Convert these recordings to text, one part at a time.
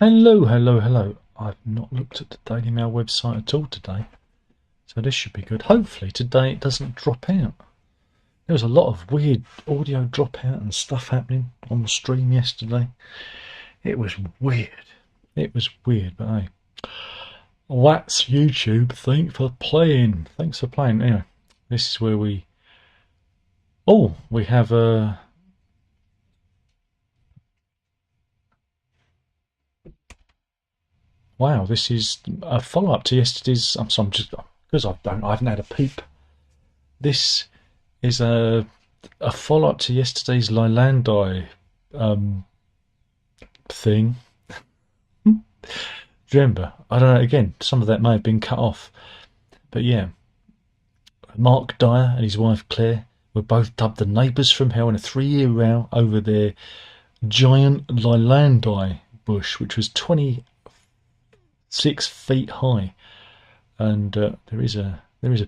Hello, hello, hello. I've not looked at the Daily Mail website at all today, so this should be good. Hopefully today it doesn't drop out. There was a lot of weird audio dropout and stuff happening on the stream yesterday. It was weird. It was weird, but hey. That's YouTube. Thanks for playing. Thanks for playing. Anyway, this is where we... Oh, we have a... Wow, this is a follow-up to yesterday's... I'm sorry, because I haven't had a peep. This is a follow-up to yesterday's Lilandai thing. Remember, I don't know, again, some of that may have been cut off. But yeah, Mark Dyer and his wife Claire were both dubbed the neighbours from hell in a 3-year row over their giant Lilandai bush, which was 26 feet high. And there is a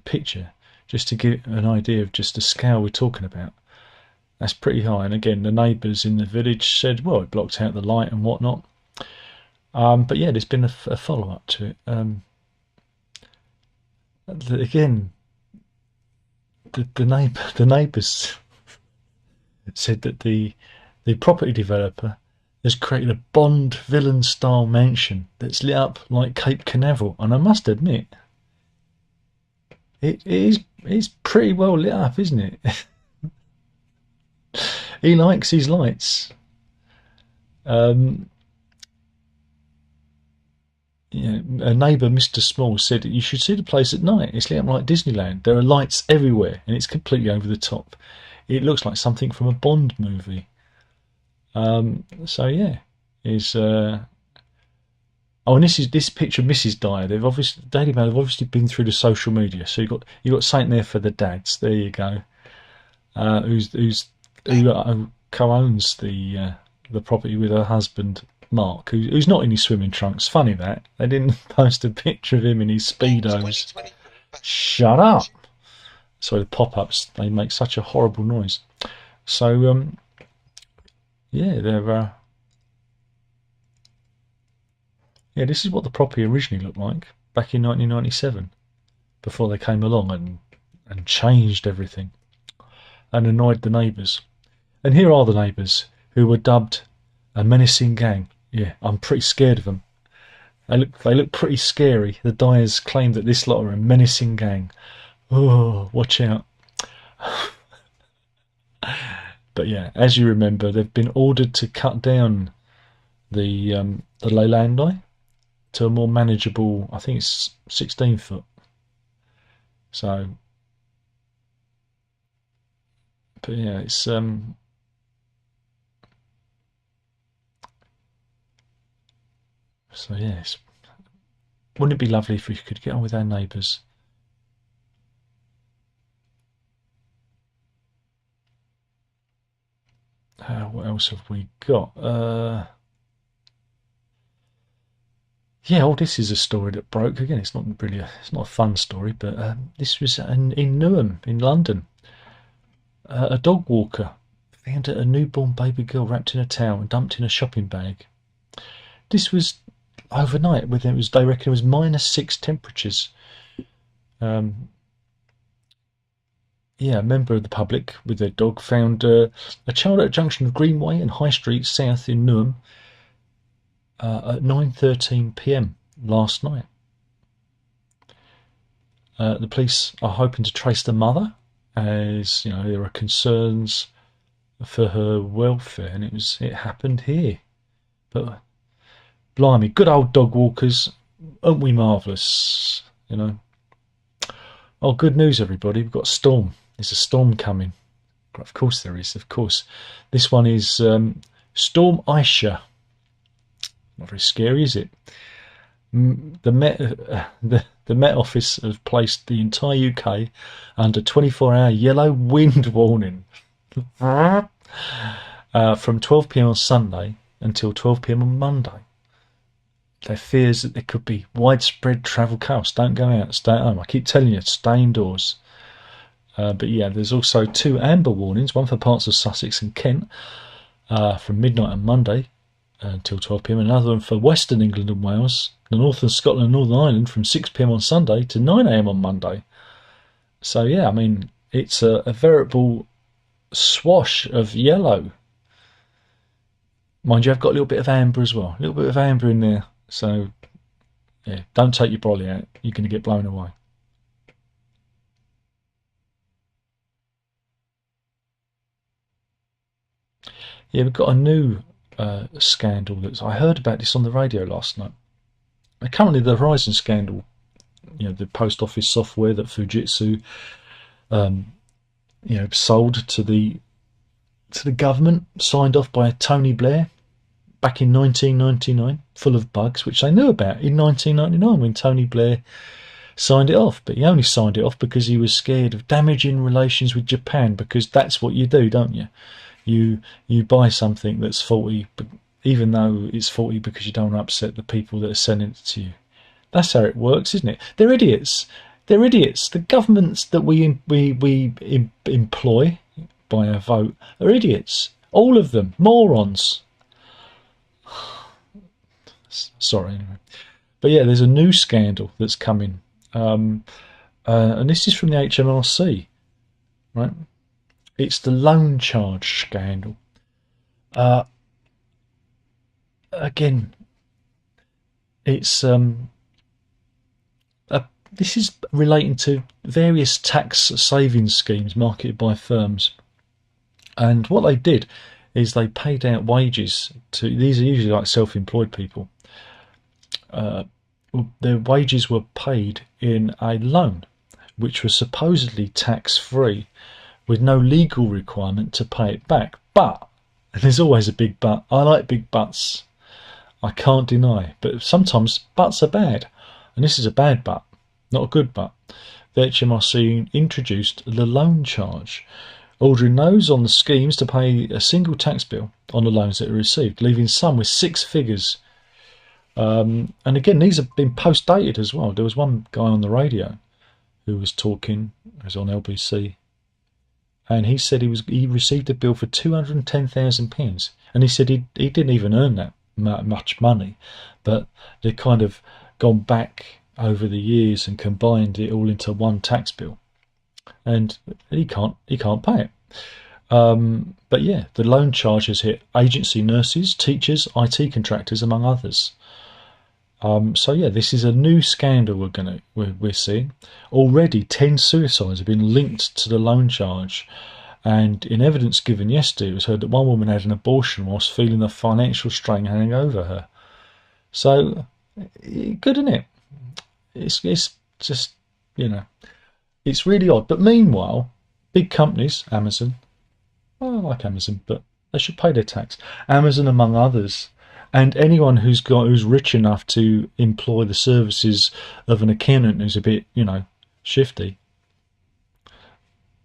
picture, just to give an idea of just the scale we're talking about. That's pretty high. And again, the neighbours in the village said, well, it blocked out the light and whatnot. But yeah, there's been a follow-up to it. Again, the neighbours said that the property developer has created a Bond villain-style mansion that's lit up like Cape Canaveral, and I must admit, it's pretty well lit up, isn't it? He likes his lights. Yeah, a neighbour, Mr. Small, said you should see the place at night. It's lit up like Disneyland. There are lights everywhere, and it's completely over the top. It looks like something from a Bond movie. So yeah, is oh, and this picture of Mrs. Dyer. They've obviously Daily Mail have obviously been through the social media. So you got something there for the dads. There you go. Who co-owns the property with her husband Mark, who's not in his swimming trunks. Funny that they didn't post a picture of him in his speedos. Shut up! Sorry, the pop-ups, they make such a horrible noise. So yeah, they're yeah. This is what the property originally looked like back in 1997, before they came along and changed everything and annoyed the neighbours. And here are the neighbours who were dubbed a menacing gang. Yeah, I'm pretty scared of them. They look pretty scary. The Dyers claim that this lot are a menacing gang. Oh, watch out. But yeah, as you remember, they've been ordered to cut down the Leylandii to a more manageable, I think it's 16 foot. So, but yeah, it's so yes, wouldn't it be lovely if we could get on with our neighbours? What else have we got? Yeah, oh, this is a story that broke again. It's not really it's not a fun story, but this was in Newham in London. A dog walker found a newborn baby girl wrapped in a towel and dumped in a shopping bag. This was overnight. They reckon it was -6 temperatures. Yeah, a member of the public with their dog found a child at a junction of Greenway and High Street South in Newham at 9:13 p.m. last night. The police are hoping to trace the mother, as you know there are concerns for her welfare, and it happened here. But blimey, good old dog walkers, aren't we marvellous? You know. Oh, good news, everybody! We've got a storm. There's a storm coming. Of course there is. Of course, this one is Storm Aisha. Not very scary, is it? The Met Office have placed the entire UK under 24-hour yellow wind warning from 12 p.m. on Sunday until 12 p.m. on Monday. There fears that there could be widespread travel chaos. Don't go out, stay at home. I keep telling you, stay indoors. But yeah, there's also 2 amber warnings, one for parts of Sussex and Kent from midnight on Monday until 12 p.m. Another one for Western England and Wales, the Northern Scotland and Northern Ireland from 6 p.m. on Sunday to 9 a.m. on Monday. So yeah, I mean, it's a veritable swash of yellow. Mind you, I've got a little bit of amber as well, a little bit of amber in there. So yeah, don't take your brolly out, you're going to get blown away. Yeah, we've got a new scandal. I heard about this on the radio last night. Currently, the Horizon scandal, the post office software that Fujitsu, sold to the government, signed off by Tony Blair back in 1999, full of bugs, which they knew about in 1999 when Tony Blair signed it off. But he only signed it off because he was scared of damaging relations with Japan, because that's what you do, don't you? You buy something that's faulty, but even though it's faulty, because you don't want to upset the people that are sending it to you. That's how it works, isn't it? They're idiots. They're idiots. The governments that we employ by our vote are idiots. All of them. Morons. Sorry, anyway. But yeah, there's a new scandal that's coming. And this is from the HMRC, right? It's the loan charge scandal. Again, it's this is relating to various tax savings schemes marketed by firms. And what they did is they paid out wages to, these are usually like self-employed people. Their wages were paid in a loan, which was supposedly tax-free, with no legal requirement to pay it back. But, and there's always a big but, I like big buts, I can't deny, but sometimes buts are bad, and this is a bad but, not a good but. The HMRC introduced the loan charge, ordering those on the schemes to pay a single tax bill on the loans that are received, leaving some with six figures. And again, these have been post-dated as well. There was one guy on the radio who was talking, it was on LBC, and he said he received a bill for £210,000, and he said he didn't even earn that much money, but they kind of gone back over the years and combined it all into one tax bill, and he can't pay it. But yeah, the loan charges hit agency nurses, teachers, IT contractors, among others. So yeah, this is a new scandal we're seeing. Already 10 suicides have been linked to the loan charge, and in evidence given yesterday, it was heard that one woman had an abortion whilst feeling the financial strain hanging over her. So good, isn't it? It's just, it's really odd. But meanwhile, big companies, Amazon, I like Amazon, but they should pay their tax. Amazon, among others. And anyone who's rich enough to employ the services of an accountant who's a bit, shifty,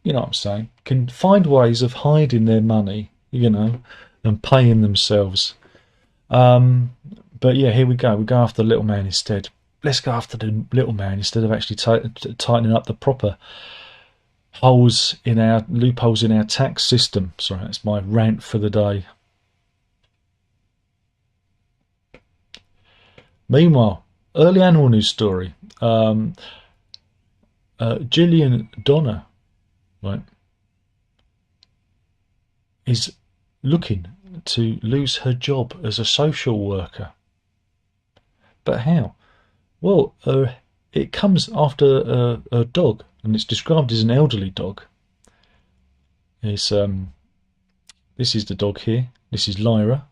you know what I'm saying, can find ways of hiding their money, and paying themselves. But yeah, here we go. We go after the little man instead. Let's go after the little man instead of actually tightening up the proper loopholes in our tax system. Sorry, that's my rant for the day. Meanwhile, early animal news story. Gillian Donner, right, is looking to lose her job as a social worker. But how? Well, it comes after a dog, and it's described as an elderly dog. This is the dog here. This is Lyra.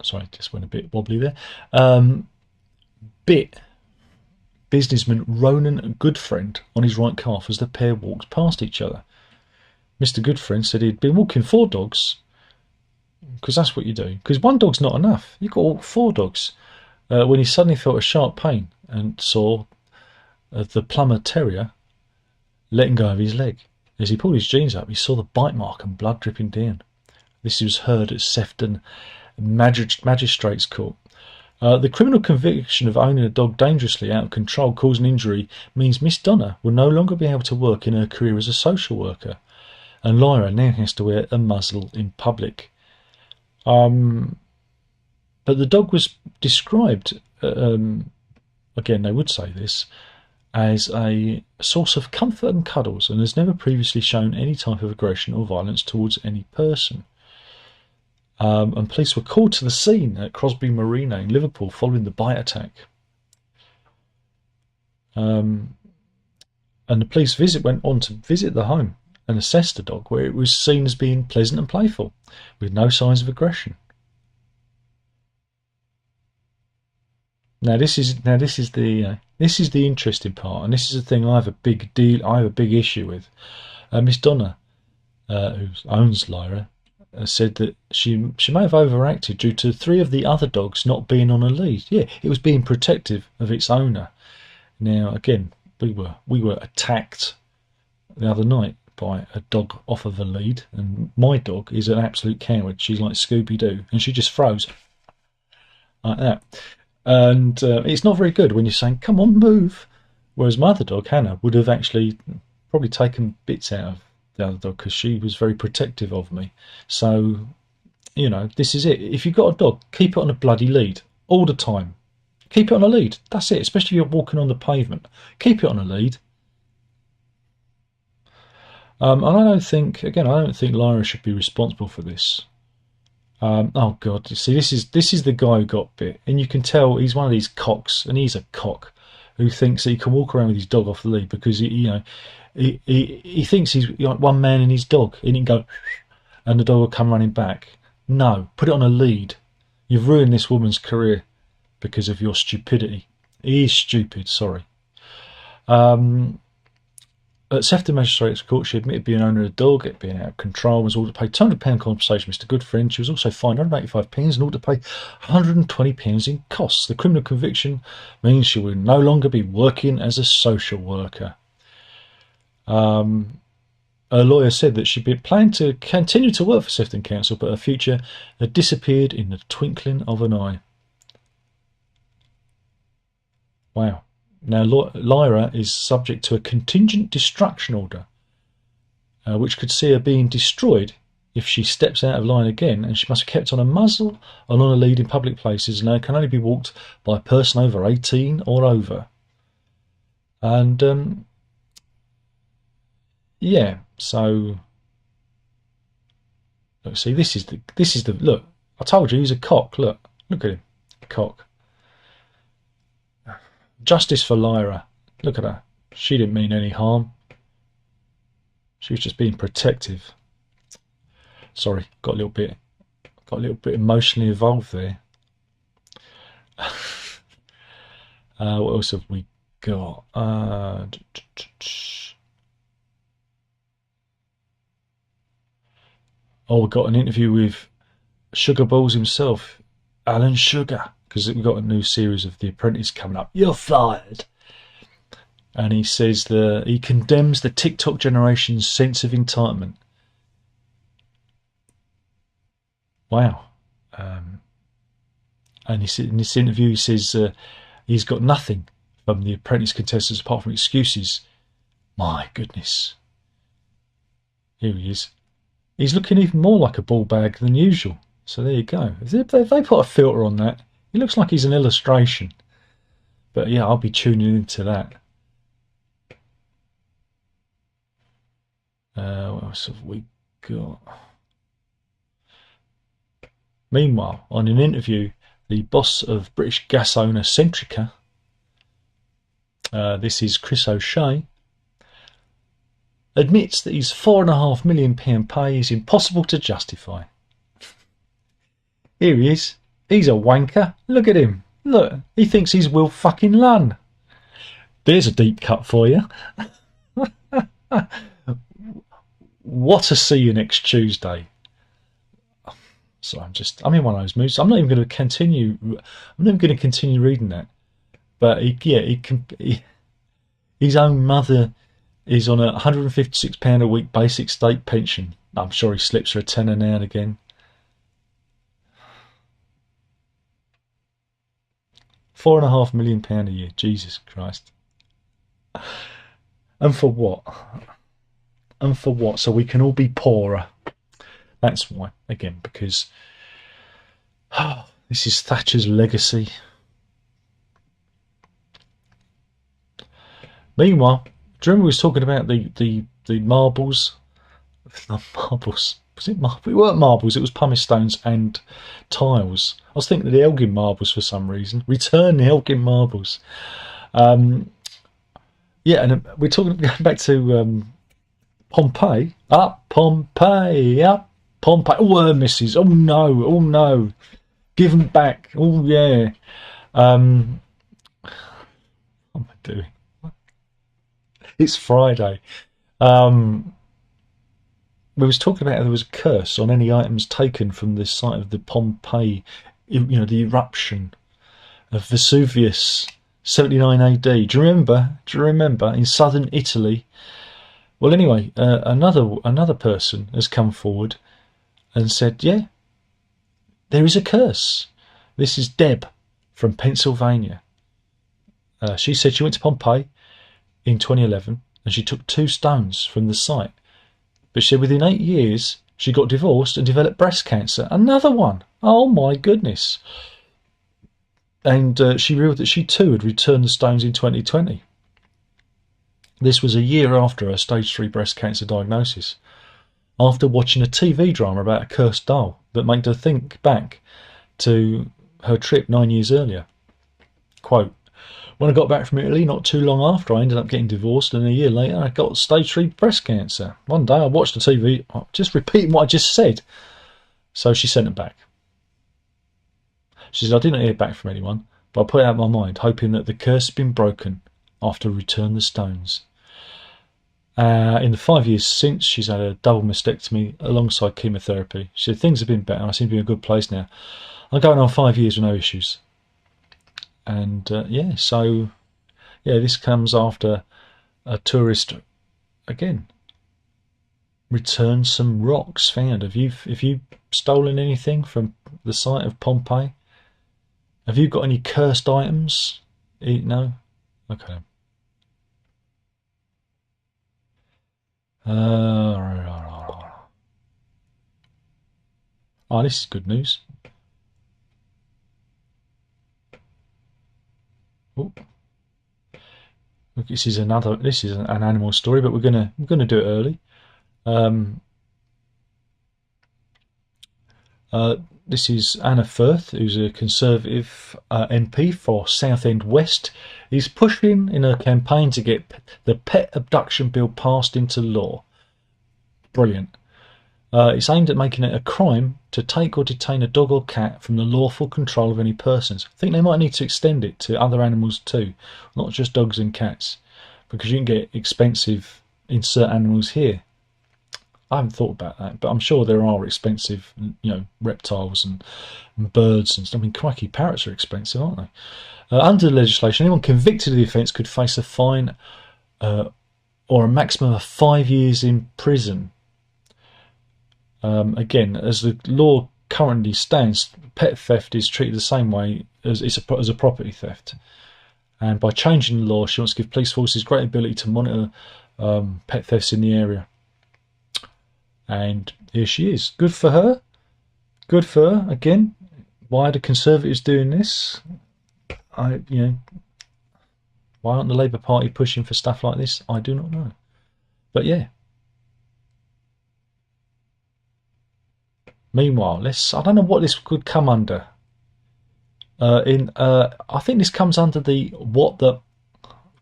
Sorry, just went a bit wobbly there. Businessman Ronan Goodfriend on his right calf as the pair walked past each other. Mr. Goodfriend said he'd been walking 4 dogs, because that's what you do. Because 1 dog's not enough. You've got to walk 4 dogs. When he suddenly felt a sharp pain and saw the Plummer Terrier letting go of his leg. As he pulled his jeans up, he saw the bite mark and blood dripping down. This was heard at Sefton Magistrates Court. The criminal conviction of owning a dog dangerously out of control causing injury means Miss Donna will no longer be able to work in her career as a social worker, and Lyra now has to wear a muzzle in public. But the dog was described, again they would say this, as a source of comfort and cuddles, and has never previously shown any type of aggression or violence towards any person. And police were called to the scene at Crosby Marina in Liverpool following the bite attack. And the police went on to visit the home and assess the dog, where it was seen as being pleasant and playful, with no signs of aggression. Now this is the interesting part, and this is the thing I have a big issue with. Miss Donna, who owns Lyra, said that she may have overacted due to 3 of the other dogs not being on a lead. Yeah, it was being protective of its owner. Now again, we were attacked the other night by a dog off of a lead, and my dog is an absolute coward. She's like Scooby-Doo, and she just froze like that. And it's not very good when you're saying, come on, move. Whereas my other dog, Hannah, would have actually probably taken bits out of the other dog because she was very protective of me. So, you know, this is it. If you've got a dog, keep it on a bloody lead all the time. Keep it on a lead. That's it, especially if you're walking on the pavement. Keep it on a lead. And I don't think Lyra should be responsible for this. Oh God! You see, this is the guy who got bit, and you can tell he's one of these cocks, and he's a cock who thinks that he can walk around with his dog off the lead because he thinks he's like one man and his dog, and he can go, and the dog will come running back. No, put it on a lead. You've ruined this woman's career because of your stupidity. He is stupid. Sorry. At Sefton Magistrates Court, she admitted being owner of a dog, it being out of control, was ordered to pay £200 compensation to Mr Goodfriend. She was also fined £185 and ordered to pay £120 in costs. The criminal conviction means she will no longer be working as a social worker. Her lawyer said that she planned to continue to work for Sefton Council, but her future had disappeared in the twinkling of an eye. Wow. Now, Lyra is subject to a contingent destruction order, which could see her being destroyed if she steps out of line again, and she must be kept on a muzzle and on a lead in public places, and can only be walked by a person over 18 or over. And yeah, so look, see, this is the look. I told you he's a cock. Look at him, cock. Justice for Lyra. Look at her. She didn't mean any harm. She was just being protective. Sorry, got a little bit emotionally involved there. What else have we got? Oh, we got an interview with Sugar Balls himself, Alan Sugar, because we've got a new series of The Apprentice coming up. You're fired. And he says that he condemns the TikTok generation's sense of entitlement. Wow. And in this interview, he says he's got nothing from the Apprentice contestants apart from excuses. My goodness. Here he is. He's looking even more like a ball bag than usual. So there you go. If they put a filter on that, he looks like he's an illustration. But yeah, I'll be tuning into that. What else have we got? Meanwhile, on an interview, the boss of British gas owner Centrica, this is Chris O'Shea, admits that his £4.5 million pay is impossible to justify. Here he is. He's a wanker. Look at him. Look, he thinks he's Will fucking Lunn. There's a deep cut for you. What to see you next Tuesday. So I'm in one of those moods. I'm not even going to continue reading that. But his own mother is on a £156 a week basic state pension. I'm sure he slips her a tenner now and again. £4.5 million a year. Jesus Christ. And for what? And for what? So we can all be poorer. That's why. Again, because this is Thatcher's legacy. Meanwhile, do you remember we was talking about the marbles? Not marbles. Was it marbles? It weren't marbles. It was pumice stones and tiles. I was thinking of the Elgin marbles for some reason. Return the Elgin marbles. Yeah, and we're talking going back to Pompeii. Up Pompeii. Up Pompeii. Oh, misses. Oh no. Oh no. Give them back. Oh yeah. What am I doing? It's Friday. We was talking about how there was a curse on any items taken from the site of the Pompeii, the eruption of Vesuvius, 79 AD. Do you remember in southern Italy? Well, anyway, another person has come forward and said, yeah, there is a curse. This is Deb from Pennsylvania. She said she went to Pompeii in 2011 and she took 2 stones from the site. But she said within 8 years, she got divorced and developed breast cancer. Another one. Oh my goodness. And she revealed that she too had returned the stones in 2020. This was a year after her stage 3 breast cancer diagnosis, after watching a TV drama about a cursed doll that made her think back to her trip 9 years earlier. Quote, when I got back from Italy not too long after, I ended up getting divorced, and a year later I got stage 3 breast cancer. One day I watched the TV, just repeating what I just said. So she sent it back. She said, I didn't hear back from anyone, but I put it out of my mind, hoping that the curse had been broken after I returned the stones. In the 5 years since, she's had a double mastectomy alongside chemotherapy. She said, things have been better. I seem to be in a good place now. I'm going on 5 years with no issues. And this comes after a tourist, again, returned some rocks found. Have you stolen anything from the site of Pompeii? Have you got any cursed items? No? Okay. This is good news. Oh. This is an animal story, but we're gonna do it early. This is Anna Firth, who's a Conservative MP for Southend West. He's pushing in her campaign to get the pet abduction bill passed into law. Brilliant. It's aimed at making it a crime to take or detain a dog or cat from the lawful control of any persons. I think they might need to extend it to other animals too, not just dogs and cats, because you can get expensive insert animals here. I haven't thought about that, but I'm sure there are expensive, reptiles and birds and stuff. I mean, crikey, parrots are expensive, aren't they? Under the legislation, anyone convicted of the offence could face a fine or a maximum of 5 years in prison. Again, as the law currently stands, pet theft is treated the same way as a property theft. And by changing the law, she wants to give police forces great ability to monitor pet thefts in the area. And here she is. Good for her. Good for her. Again, why are the Conservatives doing this? Why aren't the Labour Party pushing for stuff like this? I do not know. But yeah. Meanwhile, I don't know what this could come under. I think this comes under the what the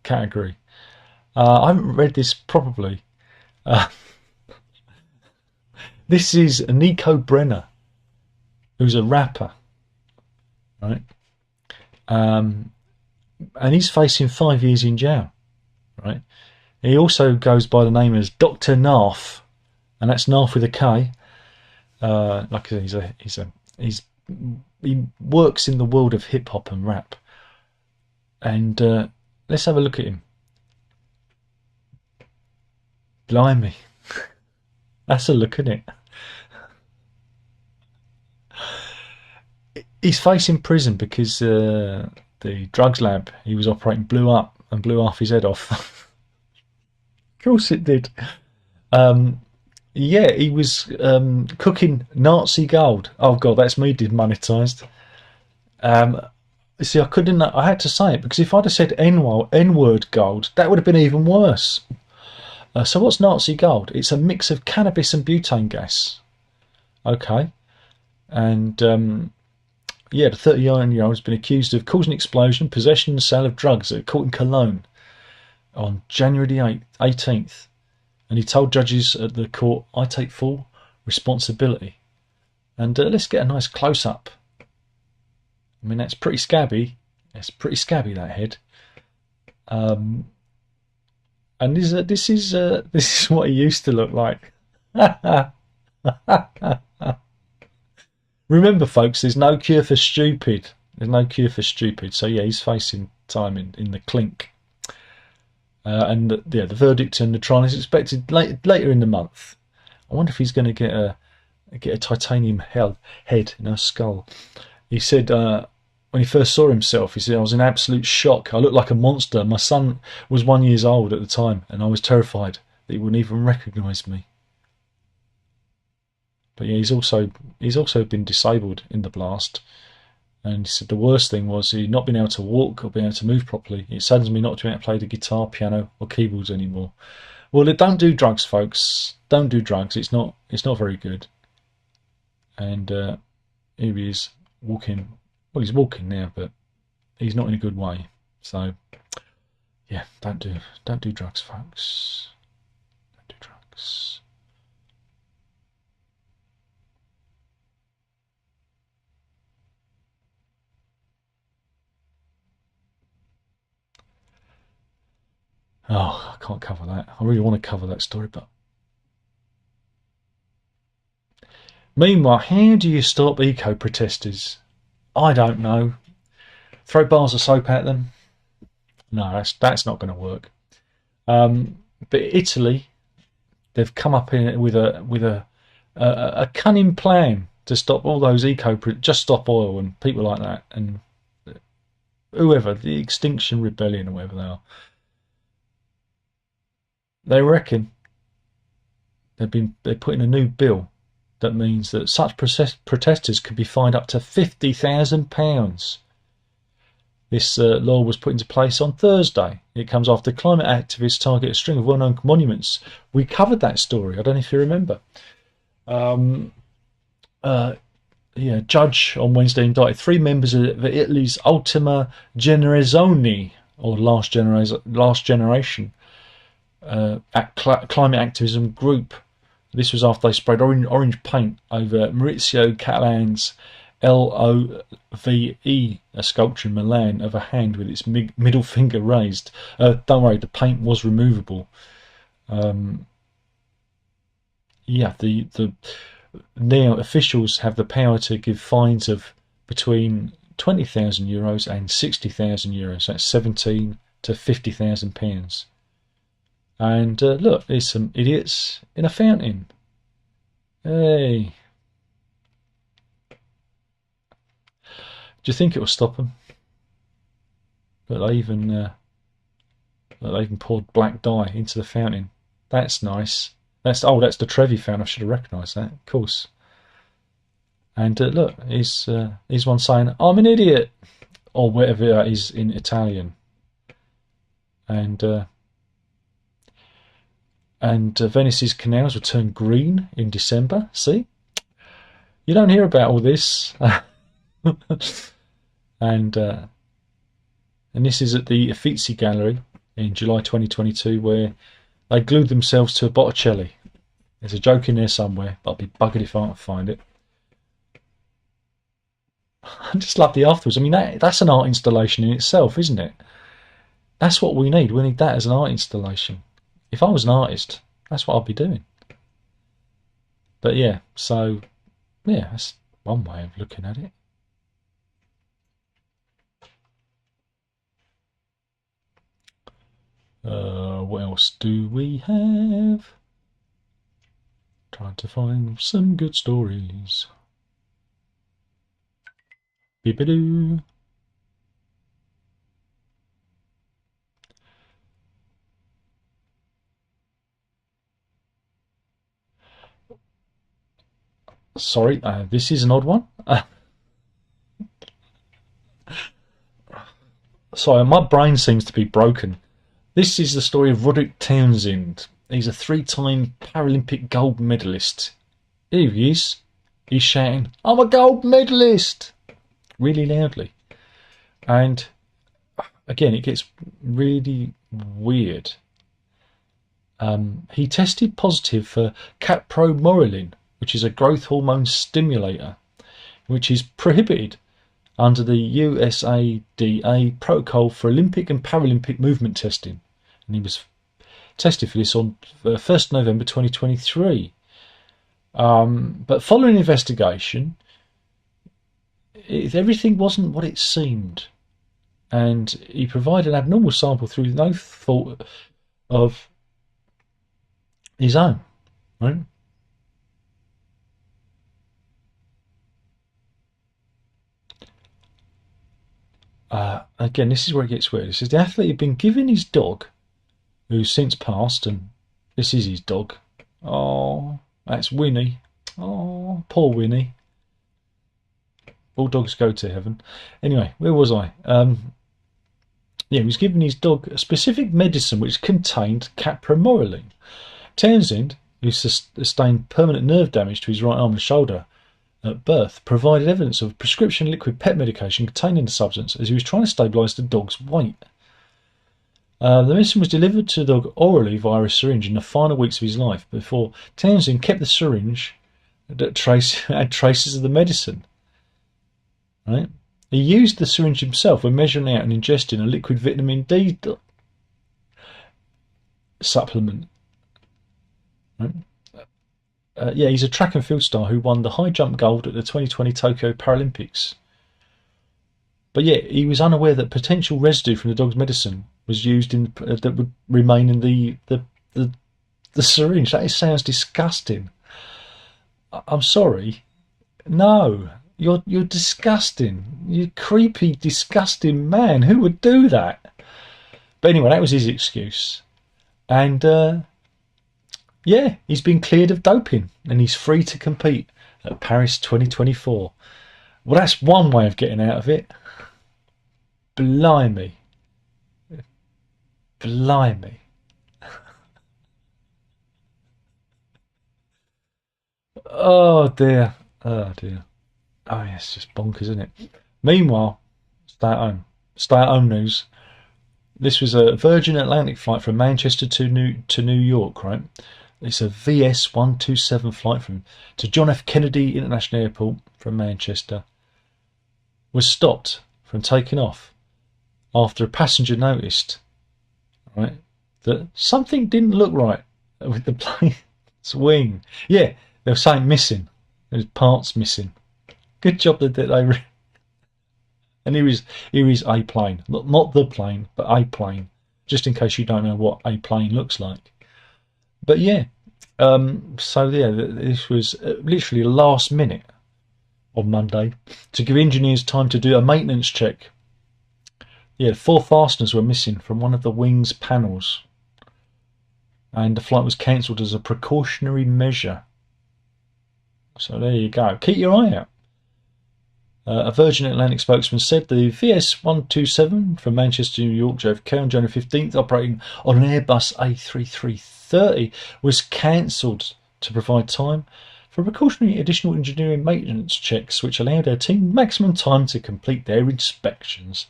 category. I haven't read this properly. This is Nico Brenner, who's a rapper, right? And he's facing 5 years in jail, right? He also goes by the name as Dr. Narf, and that's Narf with a K. Like I said, he works in the world of hip hop and rap. And let's have a look at him. Blimey. That's a look, isn't it? He's facing prison because the drugs lab he was operating blew up and blew half his head off. Of course it did. Um, yeah, he was cooking Nazi gold. Oh god, that's me demonetised. Um, see, I couldn't. I had to say it because if I'd have said N-word gold, that would have been even worse. So what's Nazi gold? It's a mix of cannabis and butane gas. Okay, and yeah, the 39-year-old has been accused of causing an explosion, possession and sale of drugs at a court in Cologne on January the 18th. And he told judges at the court, I take full responsibility. And let's get a nice close-up. I mean, that's pretty scabby. It's pretty scabby, that head. And this is what he used to look like. Remember, folks, there's no cure for stupid. There's no cure for stupid. So yeah, he's facing time in the clink. And yeah, the verdict and the trial is expected later in the month. I wonder if he's going to get a titanium head in her skull. He said when he first saw himself, he said, I was in absolute shock. I looked like a monster. My son was 1 year old at the time, and I was terrified that he wouldn't even recognise me. But yeah, he's also been disabled in the blast. And he said the worst thing was he not being able to walk or being able to move properly. It saddens me not to be able to play the guitar, piano, or keyboards anymore. Well, don't do drugs, folks. Don't do drugs. It's not very good. And here he is walking. Well, he's walking now, but he's not in a good way. So yeah, don't do drugs, folks. Don't do drugs. Oh, I can't cover that. I really want to cover that story, but meanwhile, how do you stop eco-protesters? I don't know. Throw bars of soap at them? No, that's not going to work. But Italy, they've come up with a cunning plan to stop all those just stop oil and people like that, and whoever, the Extinction Rebellion or whatever they are. They reckon they're putting a new bill that means that such protesters could be fined up to £50,000. This law was put into place on Thursday. It comes after climate activists target a string of well-known monuments. We covered that story. I don't know if you remember. Yeah, judge on Wednesday indicted 3 members of Italy's Ultima Generazione, or Last Generation, climate activism group. This was after they sprayed orange paint over Maurizio Catalan's LOVE, a sculpture in Milan of a hand with its middle finger raised. Don't worry, the paint was removable. Yeah, now officials have the power to give fines of between €20,000 and €60,000. That's 17 to £50,000. And look, there's some idiots in a fountain. Hey, do you think it will stop them? But they even poured black dye into the fountain. That's nice. That's the Trevi fountain. I should have recognised that, of course. And look, here's one saying, "I'm an idiot," or whatever that is in Italian. And Venice's canals will turn green in December. See, you don't hear about all this. And this is at the Uffizi Gallery in July 2022, where they glued themselves to a Botticelli. There's a joke in there somewhere, but I'll be buggered if I can't find it. I just love the afterwards. I mean, that's an art installation in itself, isn't it? That's what we need. We need that as an art installation. If I was an artist, that's what I'd be doing. But yeah, so yeah, that's one way of looking at it. What else do we have? Trying to find some good stories. Beep-a-doo. Sorry, this is an odd one. Sorry, my brain seems to be broken. This is the story of Roderick Townsend. He's a three-time Paralympic gold medalist. Here he is. He's shouting, "I'm a gold medalist!" really loudly. And again, it gets really weird. He tested positive for capromorelin, which is a growth hormone stimulator, which is prohibited under the USADA protocol for Olympic and Paralympic movement testing. And he was tested for this on 1st November 2023. But following investigation, everything wasn't what it seemed. And he provided an abnormal sample through no fault of his own, right? Again, this is where it gets weird. It says the athlete had been given his dog, who's since passed, and this is his dog. Oh, that's Winnie. Oh, poor Winnie. All dogs go to heaven. Anyway, where was I? Yeah, he was given his dog a specific medicine which contained capromorelin. Townsend, who sustained permanent nerve damage to his right arm and shoulder at birth, provided evidence of prescription liquid pet medication containing the substance as he was trying to stabilise the dog's weight. The medicine was delivered to the dog orally via a syringe in the final weeks of his life before Townsend kept the syringe that had traces of the medicine. Right? He used the syringe himself when measuring out and ingesting a liquid vitamin D supplement. Right? Yeah, he's a track and field star who won the high jump gold at the 2020 Tokyo Paralympics. But yeah, he was unaware that potential residue from the dog's medicine was used in that would remain in the syringe. That sounds disgusting. I'm sorry. No, you're disgusting. You creepy, disgusting man. Who would do that? But anyway, that was his excuse. And yeah, he's been cleared of doping and he's free to compete at Paris 2024. Well, that's one way of getting out of it. Blimey. Blimey. Oh dear. Oh dear. Oh yeah, it's just bonkers, isn't it? Meanwhile, stay at home. Stay at home news. This was a Virgin Atlantic flight from Manchester to New York, right? It's a VS 127 flight to John F. Kennedy International Airport from Manchester. Was stopped from taking off after a passenger noticed, right, that something didn't look right with the plane's wing. Yeah, there was something missing. There was parts missing. Good job that they. And here is a plane, not the plane, but a plane. Just in case you don't know what a plane looks like. But yeah, so yeah, this was literally last minute on Monday to give engineers time to do a maintenance check. Yeah, 4 fasteners were missing from one of the wing's panels, and the flight was cancelled as a precautionary measure. So there you go. Keep your eye out. A Virgin Atlantic spokesman said the VS 127 from Manchester to New York JFK on January 15th, operating on an Airbus A330, was cancelled to provide time for precautionary additional engineering maintenance checks, which allowed our team maximum time to complete their inspections.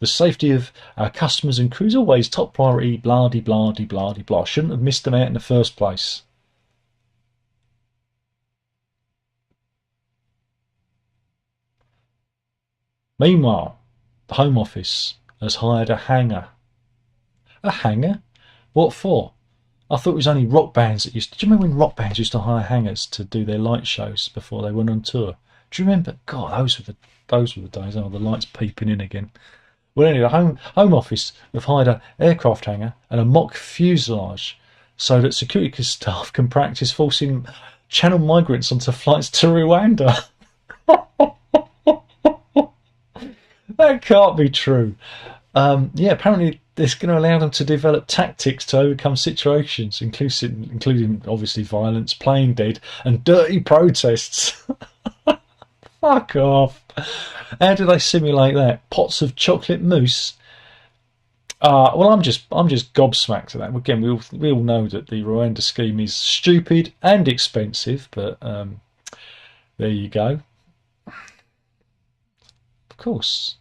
The safety of our customers and crews always top priority, blah de blah de blah de blah. Shouldn't have missed them out in the first place. Meanwhile, the Home Office has hired a hangar. A hangar? What for? I thought it was only rock bands that used to. Do you remember when rock bands used to hire hangars to do their light shows before they went on tour? Do you remember? God, those were the days. Oh, the lights peeping in again. Well, anyway, the Home Office have hired an aircraft hangar and a mock fuselage so that security staff can practice forcing channel migrants onto flights to Rwanda. That can't be true. Yeah, apparently it's going to allow them to develop tactics to overcome situations, including obviously violence, playing dead, and dirty protests. Fuck off. How do they simulate that? Pots of chocolate mousse? Well, I'm just gobsmacked at that. Again, we all know that the Rwanda scheme is stupid and expensive, but there you go. Of course.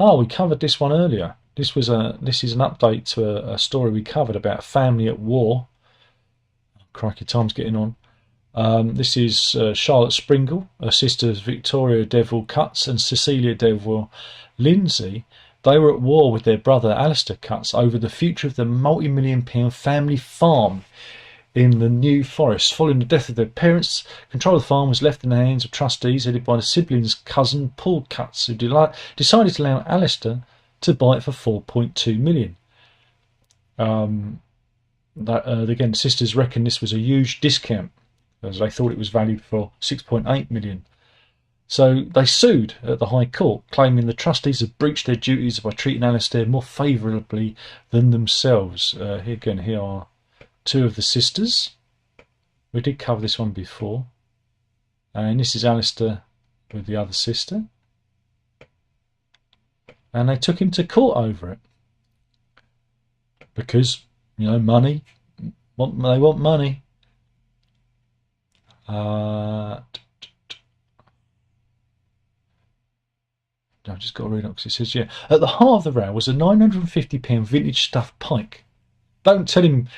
Oh, we covered this one earlier. This is an update to a story we covered about a family at war. Crikey, time's getting on. This is Charlotte Springle, her sisters Victoria Devil Cutts and Cecilia Devil Lindsay. They were at war with their brother Alistair Cutts over the future of the multi-million-pound family farm in the New Forest. Following the death of their parents, control of the farm was left in the hands of trustees headed by the siblings' cousin Paul Cutts, who decided to allow Alistair to buy it for $4.2 million. Again, the sisters reckon this was a huge discount, as they thought it was valued for $6.8 million. So they sued at the High Court, claiming the trustees had breached their duties by treating Alistair more favourably than themselves. Here are two of the sisters. We did cover this one before. And this is Alistair with the other sister. And they took him to court over it. Because, money. They want money. I've just got to read it because it says, at the heart of the row was a £950 vintage stuffed pike. Don't tell him,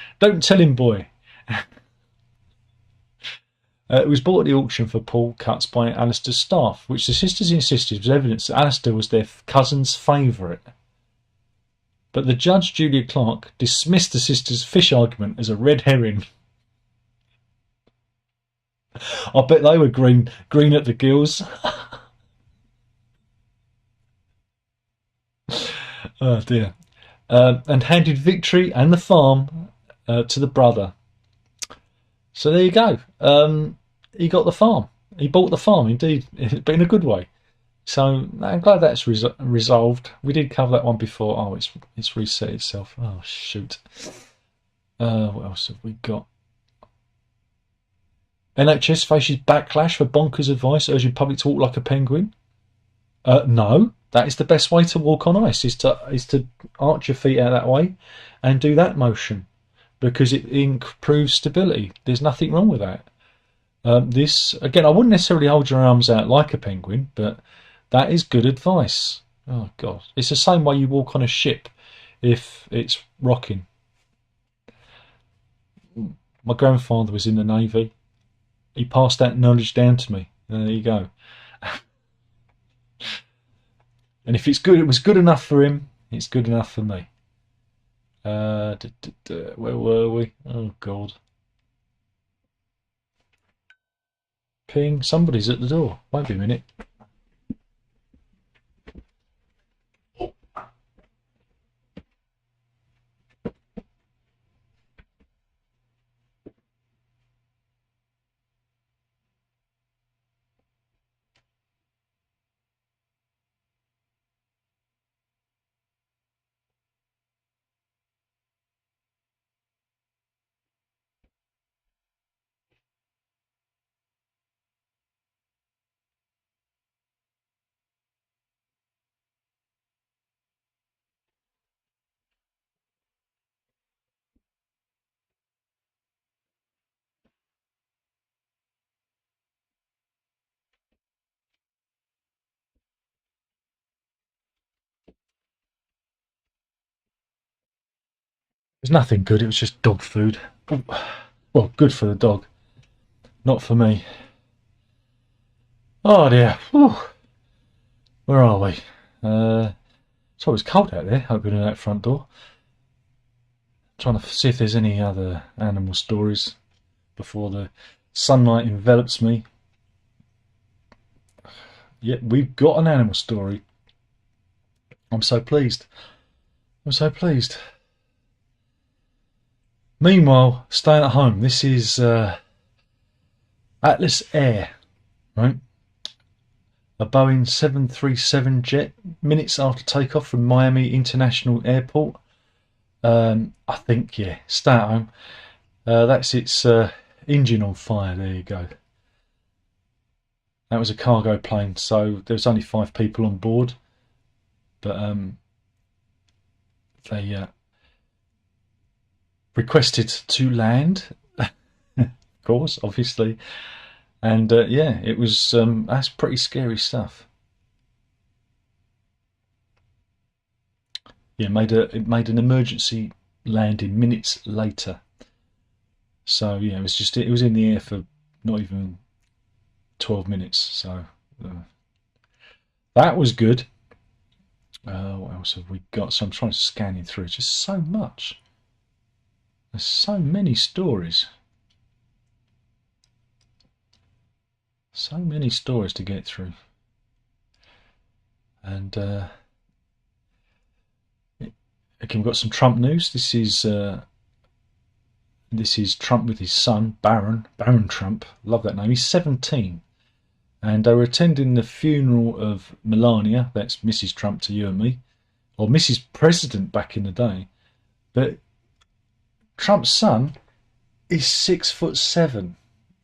boy. It was bought at the auction for Paul Cutts by Alistair's staff, which the sisters insisted was evidence that Alistair was their cousin's favourite. But the judge, Julia Clark, dismissed the sisters' fish argument as a red herring. I bet they were green at the gills. Oh dear. And handed victory and the farm to the brother. So there you go. He got the farm. He bought the farm, indeed, but in a good way. So I'm glad that's resolved. We did cover that one before. Oh, it's reset itself. Oh, shoot. What else have we got? NHS faces backlash for bonkers advice urging public to walk like a penguin. No, that is the best way to walk on ice, is to arch your feet out that way and do that motion, because it improves stability. There's nothing wrong with that. This, again, I wouldn't necessarily hold your arms out like a penguin, but that is good advice. Oh, God. It's the same way you walk on a ship if it's rocking. My grandfather was in the Navy. He passed that knowledge down to me. There you go. And if it was good enough for him, it's good enough for me. Where were we? Oh, God. Ping. Somebody's at the door. Won't be a minute. It was nothing good. It was just dog food. Well, good for the dog, not for me. Oh dear. Whew. Where are we? It's always cold out there, opening that front door. Trying to see if there's any other animal stories before the sunlight envelops me. Yeah, we've got an animal story. I'm so pleased. I'm so pleased. Meanwhile, staying at home. This is Atlas Air, right? a Boeing 737 jet minutes after takeoff from Miami International Airport. I think, yeah, stay at home. That's its engine on fire. There you go. That was a cargo plane, so there was only 5 people on board, but they requested to land, of course, obviously, and yeah, it was that's pretty scary stuff. Yeah, it made an emergency landing minutes later. So yeah, it was in the air for not even 12 minutes. So uh, that was good. What else have we got? So I'm trying to scan it through. Just so much. There's so many stories. So many stories to get through. And again, we've got some Trump news. This is Trump with his son, Baron Trump. Love that name. He's 17. And they were attending the funeral of Melania, that's Mrs. Trump to you and me, or Mrs. President back in the day. But Trump's son is 6'7".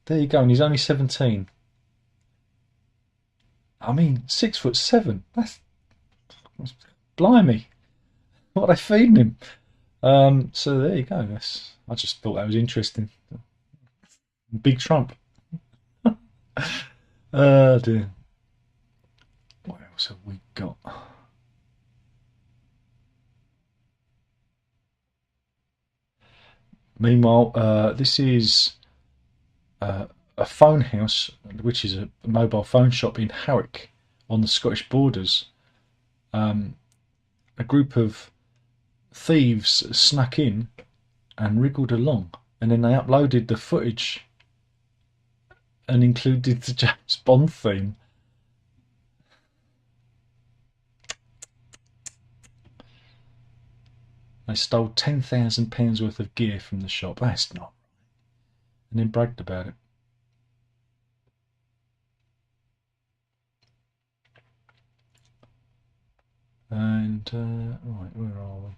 There you go, and he's only 17. I mean, 6'7". That's blimey. What are they feeding him? So there you go. I just thought that was interesting. Big Trump. Dear. What else have we got? Meanwhile, this is a phone house, which is a mobile phone shop in Howick on the Scottish borders. A group of thieves snuck in and wriggled along, and then they uploaded the footage and included the James Bond theme. They stole £10,000 worth of gear from the shop. That's not right. And then bragged about it. And right, where are we?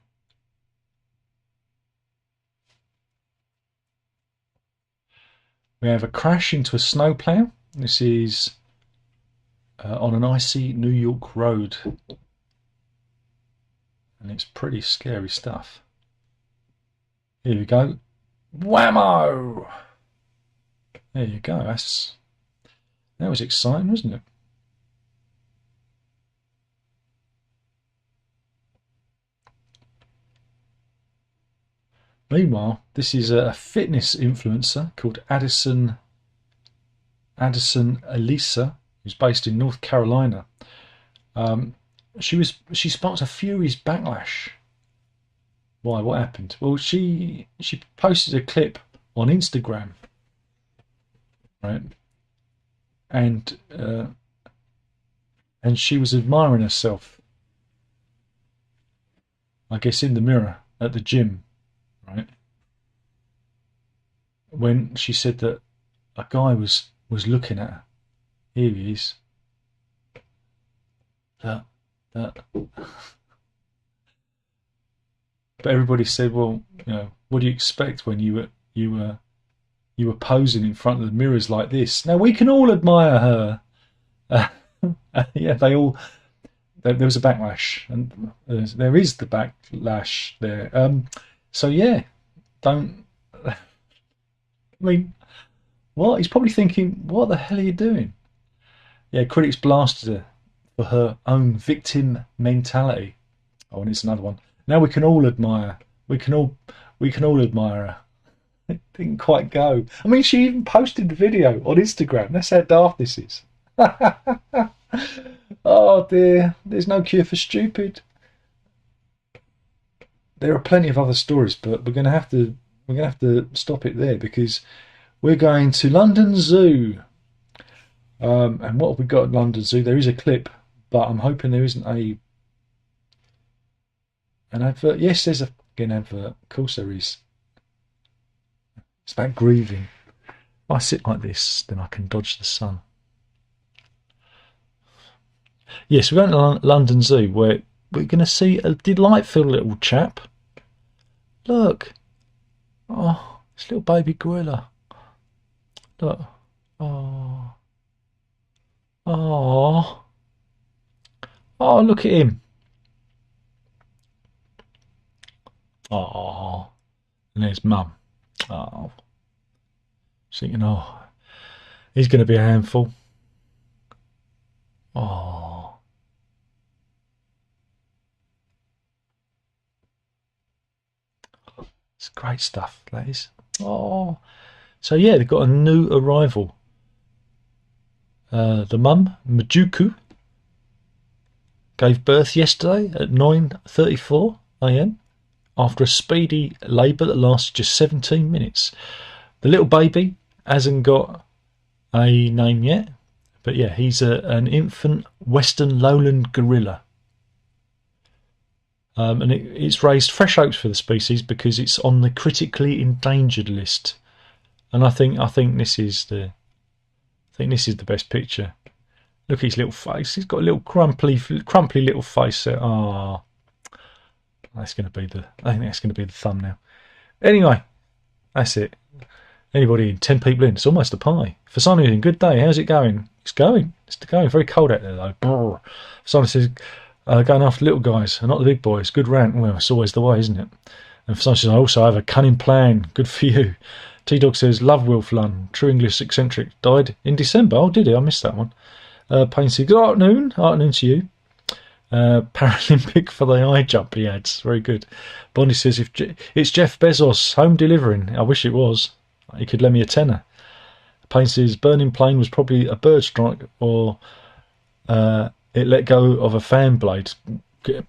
We have a crash into a snowplow. This is on an icy New York road, and it's pretty scary stuff. Here we go. Whammo! There you go. That was exciting, wasn't it? Meanwhile, this is a fitness influencer called Addison Elisa, who's based in North Carolina. She sparked a furious backlash. Why? What happened? Well, she posted a clip on Instagram, right? And she was admiring herself, I guess, in the mirror at the gym, right? When she said that a guy was looking at her. Here he is. That. But everybody said, well, what do you expect when you were posing in front of the mirrors like this? Now we can all admire her. Yeah, there was a backlash, and there is the backlash there. So yeah, don't. I mean, what? He's probably thinking, what the hell are you doing? Yeah, critics blasted her for her own victim mentality. Oh, and it's another one. Now we can all admire. We can all admire her. It didn't quite go. I mean, she even posted the video on Instagram. That's how daft this is. Oh dear, there's no cure for stupid. There are plenty of other stories, but we're gonna have to stop it there because we're going to London Zoo. And what have we got at London Zoo? There is a clip, but I'm hoping there isn't an advert. Yes, there's an advert. Of course there is. It's about grieving. If I sit like this, then I can dodge the sun. Yes, we're going to London Zoo, where we're going to see a delightful little chap. Look. Oh, this little baby gorilla. Look. Oh. Oh. Oh, look at him. Oh. And there's Mum. Oh. Thinking, oh, he's going to be a handful. Oh. It's great stuff, that is. Oh. So yeah, they've got a new arrival. The mum, Majuku, gave birth yesterday at 9:34 a.m. after a speedy labour that lasted just 17 minutes. The little baby hasn't got a name yet, but yeah, he's an infant western lowland gorilla. And it's raised fresh hopes for the species because it's on the critically endangered list. And I think this is the best picture. Look at his little face. He's got a little crumply little face there. Ah, that's going to be I think that's going to be the thumbnail. Anyway, that's it. Anybody in? 10 people in. It's almost a pie. For Simon, in good day. How's it going? It's going. It's going. Very cold out there though. Brr. Simon says, going after little guys and not the big boys. Good rant. Well, it's always the way, isn't it? And for Simon says, I also have a cunning plan. Good for you. T-Dog says, love Wilf Lunn. True English eccentric. Died in December. Oh, did he? I missed that one. Payne says, good afternoon. Afternoon to you. Paralympic for the high jump, he adds. Very good. Bondi says, it's Jeff Bezos, home delivering. I wish it was. He could lend me a tenner. Payne says, burning plane was probably a bird strike or it let go of a fan blade.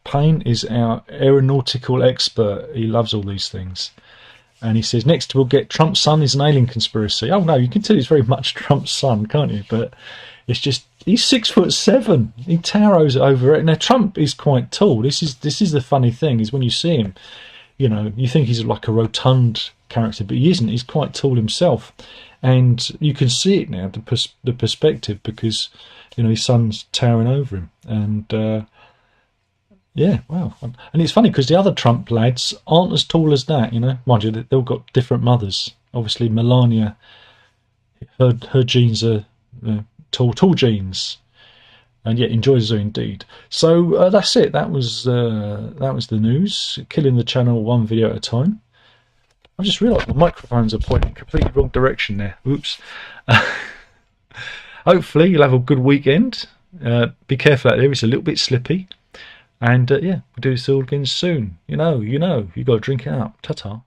Payne is our aeronautical expert. He loves all these things. And he says, next we'll get Trump's son is an alien conspiracy. Oh no, you can tell it's very much Trump's son, can't you? But it's just, he's 6'7". He towers over it. Now Trump is quite tall. This is the funny thing, is when you see him, you know, you think he's like a rotund character, but he isn't. He's quite tall himself. And you can see it now, the perspective, because, you know, his son's towering over him. And yeah, wow. And it's funny because the other Trump lads aren't as tall as that, you know. Mind you, they've all got different mothers. Obviously, Melania, her genes are tall genes. And yeah, enjoy the zoo indeed. So that's it. That was the news. Killing the channel one video at a time. I just realised my microphones are pointing completely wrong direction there. Oops. Hopefully you'll have a good weekend. Be careful out there. It's a little bit slippy. And yeah, we'll do this all again soon. You know, you got to drink it up. Ta-ta.